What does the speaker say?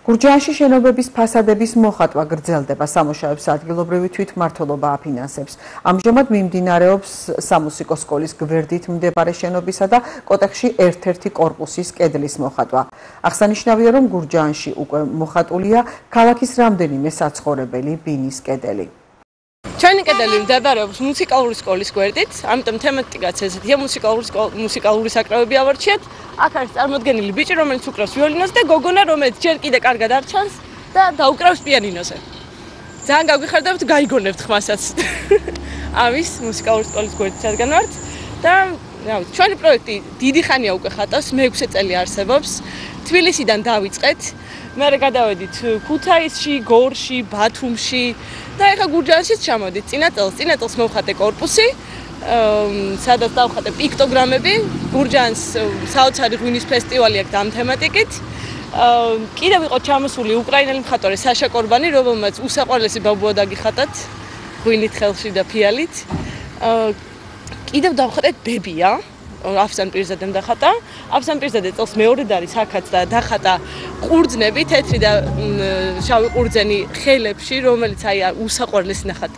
გურჯაანში შენობების ფასადების მოხატვა გრძელდება, სამუშაოებს ადგილობრივი თვითმმართველობა აფინანსებს. ამჟამად მიმდინარეობს სამუსიკო სკოლის გვერდით მდებარე შენობისა და კოტეხში ერთ-ერთი კორპუსის კედლის მოხატვა. აღსანიშნავია, რომ გურჯაანში უკვე მოხატულია ქალაქის რამდენიმე საცხოვრებელი ბინის კედელი. ჩვენი კედელი მდებარეობს მუსიკალური სკოლის გვერდით, ამიტომ თემატიკაც ესეთია, მუსიკალური საკრავები ავარჩიეთ. აქ არის წარმოდგენილი ბიჭი, რომელიც უკრავს ვიოლინოს და გოგონა, რომელიც ჯერ კიდე კარგად არ ჩანს და დაუკრავს პიანინოზე. ძალიან გაგვიხარდებთ, გაიგონებთ ხმასაც. ამის მუსიკალური სკოლის გვერდით რადგან ვართ და ჩვენი პროექტი დიდი ხანია უკვე ხატავს, მე-6 წელი არსებობს. თბილისიდან დავიწყეთ. მერე გადავედით ქუთაისში, გორში, ბათუმში და ეხლა გურჯაანშიც ჩამოდით. წინა წელს მოვხატე კორპუსი, სადაც დავხატე პიქტოგრამები. გურჯაანს საოცარი ღვინის ფესტივალი აქვს ამ თემატიკით. კიდევ იყო ჩამოსული უკრაინელი მხატვარი საშა კორბანი, რომელმაც უსაყვარლესი ბაბუა დაგიხატათ ღვინით ხელში და ფიალით. კიდევ დავხატეთ ბებია. აფსან პირზადემ დახატა. აფსან პირზადე წელს მეორედ არის აქაც და დახატა ყურძნები, თეთრი და შავი ყურძენი ხელებში, რომელიც აი უსაყვარლესი ნახატია.